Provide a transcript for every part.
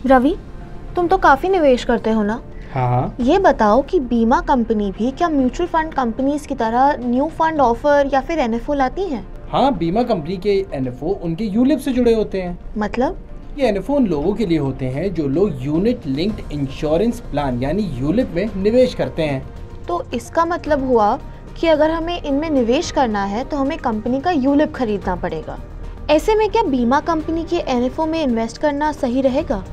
रवि, तुम तो काफी निवेश करते हो ना। हाँ। ये बताओ कि बीमा कंपनी भी क्या म्यूचुअल फंड कंपनीज की तरह न्यू फंड ऑफर या फिर एनएफओ लाती हैं? हाँ, बीमा कंपनी के एनएफओ उनके यूलिप से जुड़े होते हैं। मतलब? ये एनएफओ उन लोगों के लिए होते हैं जो लोग यूनिट लिंक्ड इंश्योरेंस प्लान यानी यूलिप में निवेश करते हैं। तो इसका मतलब हुआ कि अगर हमें इनमें निवेश करना है तो हमें कंपनी का यूलिप खरीदना पड़ेगा। ऐसे में क्या बीमा कंपनी के एनएफओ में इन्वेस्ट करना सही रहेगा?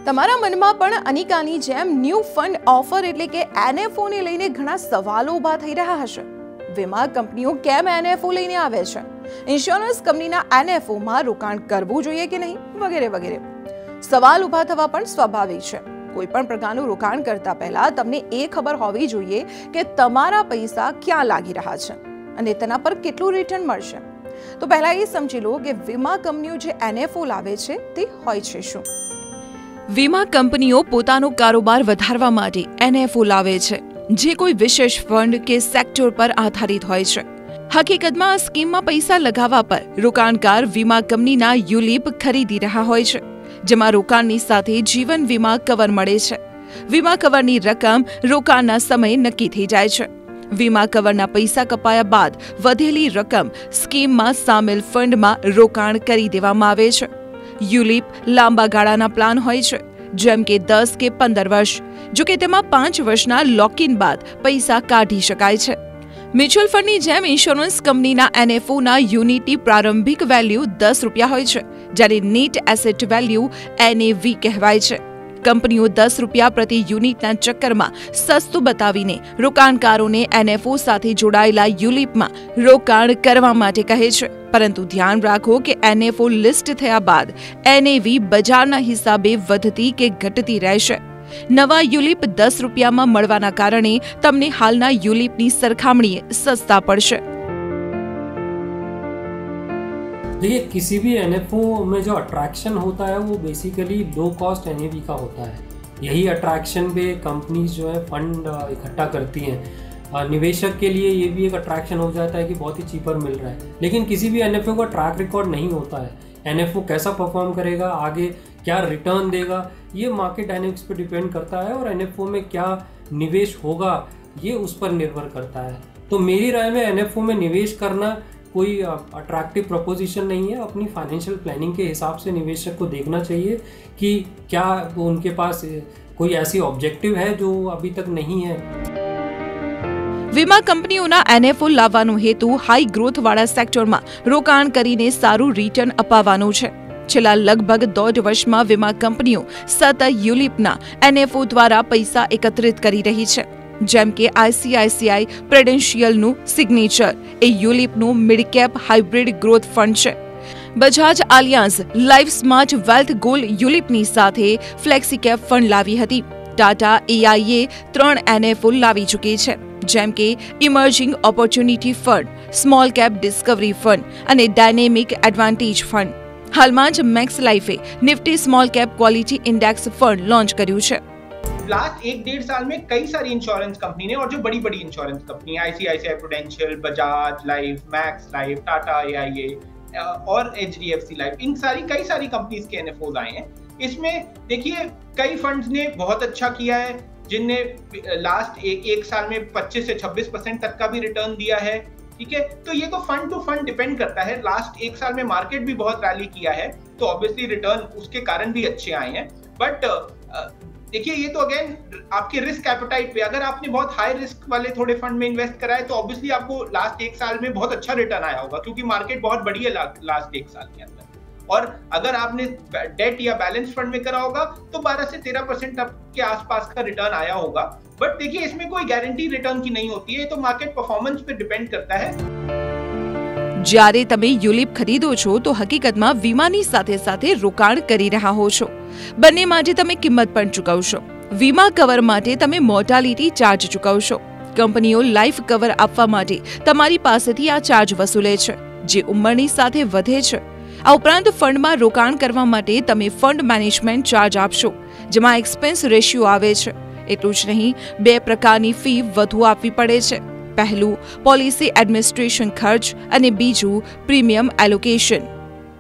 તમારા મનમાં પણ અનિકાની જેમ ન્યૂ ફંડ ઓફર એટલે કે એનએફઓ ને લઈને ઘણા સવાલો ઊભા થઈ રહ્યા હશે। વીમા કંપનીઓ કેમ એનએફઓ લઈને આવે છે, ઇન્સ્યોરન્સ કંપનીના એનએફઓ માં રોકાણ કરવું જોઈએ કે નહીં, વગેરે વગેરે સવાલ ઊભા થવા પણ સ્વાભાવિક છે। કોઈ પણ પ્રકારનું રોકાણ કરતા પહેલા તમને એ ખબર હોવી જોઈએ કે તમારા પૈસા ક્યાં લાગી રહ્યા છે અને તેના પર કેટલું રિટર્ન મળશે। તો પહેલા એ સમજી લો કે વીમા કંપનીઓ જે એનએફઓ લાવે છે તે હોય છે શું। વીમા કંપનીઓ પોતાનો કારોબાર વધારવા માટે એનએફઓ લાવે છે, જે કોઈ વિશેષ ફંડ કે સેક્ટર પર આધારિત હોય છે। હકીકતમાં આ સ્કીમમાં પૈસા લગાવવા પર રોકાણકાર વીમા કંપનીના યુલિપ ખરીદી રહ્યા હોય છે, જેમાં રોકાણની સાથે જીવન વીમા કવર મળે છે। વીમા કવરની રકમ રોકાણના સમયે નક્કી થઈ જાય છે। વીમા કવરના પૈસા કપાયા બાદ વધેલી રકમ સ્કીમમાં સામેલ ફંડમાં રોકાણ કરી દેવામાં આવે છે। યુલિપ લાંબા ગાળાના પ્લાન હોય છે, જેમ કે 10 કે 15 વર્ષ, જો કે તેમાં 5 વર્ષના લોકિન બાદ પૈસા કાઢી શકાય છે। મ્યુચ્યુઅલ ફંડની જેમ ઇન્સ્યોરન્સ કંપનીના એનએફઓના યુનિટની પ્રારંભિક વેલ્યુ 10 રૂપિયા હોય છે, જ્યારે નેટ એસેટ વેલ્યુ એનએવી કહેવાય છે। કંપનીઓ 10 રૂપિયા પ્રતિ યુનિટના ચક્કરમાં સસ્તું બતાવીને રોકાણકારોને એનએફઓ સાથે જોડાયેલા યુલિપમાં રોકાણ કરવા માટે કહે છે, પરંતુ ध्यान રાખો કે એનએફઓ લિસ્ટ થયા બાદ એનએવી બજારના હિસાબે વધતી કે ઘટતી રહેશે। નવા યુલિપ 10 રૂપિયામાં મળવાના કારણે તમને હાલના યુલિપની સરખામણીએ સસ્તા પડશે। देखिए, किसी भी एनएफओ में जो अट्रैक्शन होता है वो बेसिकली लो कॉस्ट एनएवी का होता है। यही अट्रैक्शन पे कंपनीज जो है फंड इकट्ठा करती हैं। निवेशक के लिए ये भी एक अट्रैक्शन हो जाता है कि बहुत ही चीपर मिल रहा है, लेकिन किसी भी एनएफओ का ट्रैक रिकॉर्ड नहीं होता है। एनएफओ कैसा परफॉर्म करेगा, आगे क्या रिटर्न देगा, ये मार्केट डायनेमिक्स पे डिपेंड करता है, और एनएफओ में क्या निवेश होगा ये उस पर निर्भर करता है। तो मेरी राय में एनएफओ में निवेश करना कोई अट्रैक्टिव प्रपोजिशन नहीं है। अपनी फाइनेंशियल प्लानिंग के हिसाब से निवेशक को देखना चाहिए कि क्या उनके पास कोई ऐसी ऑब्जेक्टिव है जो अभी तक नहीं है। વીમા કંપનીઓના એનએફઓ લાવવાનો હેતુ હાઈ ગ્રોથ વાળા સેક્ટરમાં રોકાણ કરીને સારું રિટર્ન અપાવવાનો છે। છેલ્લા લગભગ 1.5 વર્ષમાં વીમા કંપનીઓ સતત યુલિપના એનએફઓ દ્વારા પૈસા એકત્રિત કરી રહી છે, જેમ કે આઈસીઆઈસીઆઈ પ્રેડેન્શિયલનું સિગ્નેચર એ યુલિપનું mid cap hybrid growth fund છે। Bajaj Allianz life smart wealth gold યુલિપની સાથે ફ્લેક્સી કેપ ફંડ લાવી હતી। ટાટા એઆઈએ 3 એનએફઓ લાવી ચૂકી છે, જેમ કે emerging opportunity fund, small cap discovery fund અને ડાયનેમિક એડવાન્ટેજ ફંડ। હાલમાં જ મેક્સ લાઈફે Nifty small cap quality index fund launch કર્યું છે। लास्ट 1-1.5 साल में कई सारी इंश्योरेंस कंपनी ने, और जो बड़ी बड़ी insurance company ICICI prudential, Bajaj life, max life, Tata AIA और एचडीएफसी लाइफ, इन कई सारी कंपनीज के एनएफओज आए हैं। इसमें देखिए कई फंड्स ने बहुत अच्छा किया है, जिनने लास्ट एक साल में 25 से 26% तक का भी रिटर्न दिया है। ठीक है, तो ये तो फंड टू फंड डिपेंड करता है। लास्ट 1 साल में मार्केट भी बहुत रैली किया है, तो ऑब्वियसली रिटर्न उसके कारण भी अच्छे आए हैं। बट देखिए, ये तो अगेन आपके रिस्क एपेटाइट पे, अगर आपने बहुत हाई रिस्क वाले थोड़े फंड में इन्वेस्ट करा है तो ऑब्वियसली आपको लास्ट 1 साल में बहुत अच्छा रिटर्न आया होगा, क्योंकि मार्केट बहुत बड़ी है लास्ट 1 साल के अंदर। और अगर आपने डेट या बैलेंस फंड में करा होगा तो 12 से 13% के आसपास का रिटर्न आया होगा। बट देखिए, इसमें कोई गारंटी रिटर्न की नहीं होती है, तो मार्केट परफॉर्मेंस पे डिपेंड करता है। જ્યારે તમે યુલિપ ખરીદો છો તો હકીકતમાં વીમાની સાથે સાથે રોકાણ કરી રહ્યા હો છો। બંને માટે તમે કિંમત પણ ચૂકવશો। વીમા કવર માટે તમે મોર્ટાલિટી ચાર્જ ચૂકવશો। કંપનીઓ લાઈફ કવર આપવા માટે તમારી પાસેથી આ ચાર્જ વસૂલે છે, જે ઉંમરની સાથે વધે છે। આ ઉપરાંત ફંડમાં રોકાણ કરવા માટે તમે ફંડ મેનેજમેન્ટ ચાર્જ આપશો, જેમાં એક્સપેન્સ રેશિયો આવે છે। એટલું જ નહીં, 2 પ્રકારની ફી વધુ આપવી પડે છે। પહેલું પોલિસી એડમિનિસ્ટ્રેશન ખર્ચ અને બીજું પ્રીમિયમ એલોકેશન।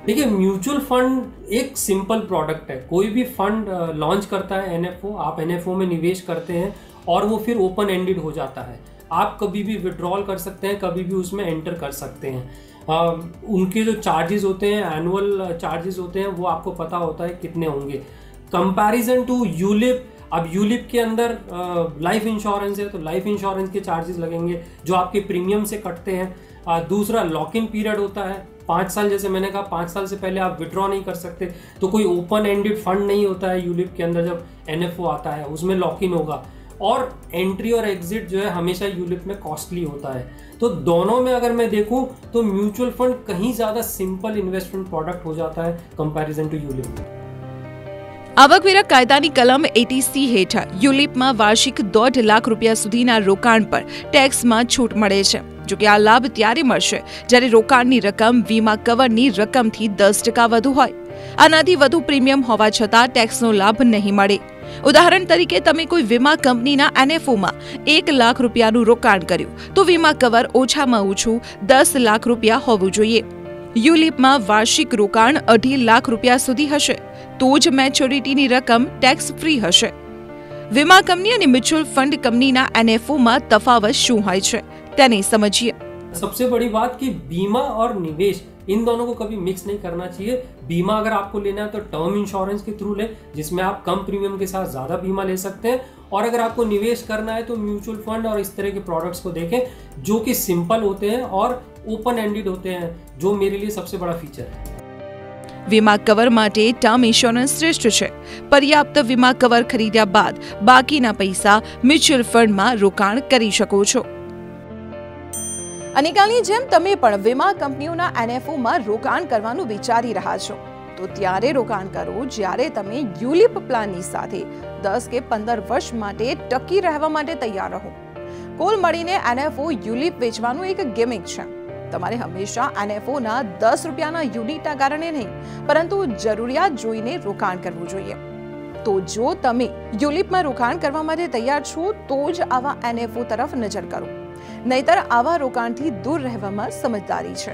देखिए, म्यूचुअल फंड एक सिंपल प्रोडक्ट है। कोई भी फंड लॉन्च करता है एनएफओ, आप एनएफओ में निवेश करते हैं और वो फिर ओपन एंडेड हो जाता है। आप कभी भी विड्रॉल कर सकते हैं, कभी भी उसमें एंटर कर सकते हैं। उनके जो चार्जेस होते हैं, एनुअल चार्जेस होते हैं, वो आपको पता होता है कितने होंगे। कंपैरिजन टू यूलिप, अब यूलिप के अंदर लाइफ इंश्योरेंस है तो लाइफ इंश्योरेंस के चार्जेस लगेंगे जो आपके प्रीमियम से कटते हैं। दूसरा लॉक इन पीरियड होता है 5 साल, जैसे मैंने कहा 5 साल से पहले आप विड्रॉ नहीं कर सकते। तो कोई ओपन एंडेड फंड नहीं होता है यूलिप के अंदर। जब एनएफओ आता है उसमें लॉक इन होगा, और एंट्री और एग्जिट जो है हमेशा यूलिप में कॉस्टली होता है। तो दोनों में अगर मैं देखूं तो म्यूचुअल फंड कहीं ज़्यादा सिंपल इन्वेस्टमेंट प्रोडक्ट हो जाता है कंपैरिजन टू यूलिप। આવકવેરા કાયદાની કલમ 80C હેઠળ યુલિપમાં વાર્ષિક 1.5 લાખ રૂપિયા સુધીના રોકાણ પર ટેક્સમાં છૂટ મળે છે। જો કે આ લાભ ત્યારે મળશે જ્યારે રોકાણની રકમ વીમા કવરની રકમથી 10% વધુ હોય। આનાથી વધુ પ્રીમિયમ હોવા છતાં ટેક્સનો લાભ નહીં મળે। ઉદાહરણ તરીકે તમે કોઈ વીમા કંપનીના એનએફઓમાં 1 લાખ રૂપિયાનું રોકાણ કર્યું તો વીમા કવર ઓછામાં ઓછું 10 લાખ રૂપિયા હોવું જોઈએ। યુલિપમાં વાર્ષિક રોકાણ 2.5 લાખ રૂપિયા સુધી હશે તો જ મેચ્યોરિટીની રકમ ટેક્સ ફ્રી હશે। વીમા કંપની અને મ્યુચ્યુઅલ ફંડ કંપનીના એનએફઓમાં તફાવત શું હોય છે તેને સમજીએ। सबसे बड़ी बात कि बीमा और निवेश इन दोनों को कभी मिक्स नहीं करना चाहिए। बीमा अगर आपको लेना है तो टर्म इंश्योरेंस के थ्रू ले, जिसमें आप कम प्रीमियम के साथ ज़्यादा बीमा ले सकते हैं। और अगर आपको निवेश करना है तो म्यूचुअल फंड और इस तरह के प्रोडक्ट्स को देखें जो कि सिंपल होते हैं और ओपन एंडेड होते हैं, जो मेरे लिए सबसे बड़ा फीचर है। વીમા કવર માટે ટર્મ ઇન્સ્યોરન્સ શ્રેષ્ઠ છે। પર્યાપ્ત વીમા કવર ખરીદ્યા બાદ બાકીના પૈસા મ્યુચ્યુઅલ ફંડમાં રોકાણ કરી શકો છો। અનિકાની જેમ તમે પણ વીમા કંપનીઓના એનએફઓમાં રોકાણ કરવાનું વિચારી રહ્યા છો તો ત્યારે રોકાણ કરો જ્યારે તમે યુલિપ પ્લાનની સાથે 10 કે 15 વર્ષ માટે ટકી રહેવા માટે તૈયાર રહો। કુલ મળીને એનએફઓ યુલિપ વેચવાનું એક ગેમિંગ છે। તમારે હંમેશા એનએફઓના 10 રૂપિયાના યુનિટના કારણે નહીં પરંતુ જરૂરિયાત જોઈને રોકાણ કરવું જોઈએ। તો જો તમે યુલિપમાં રોકાણ કરવા માટે તૈયાર છો તો જ આવા એનએફઓ તરફ નજર કરો, નહીતર આવા રોકાણથી દૂર રહેવામાં સમજદારી છે।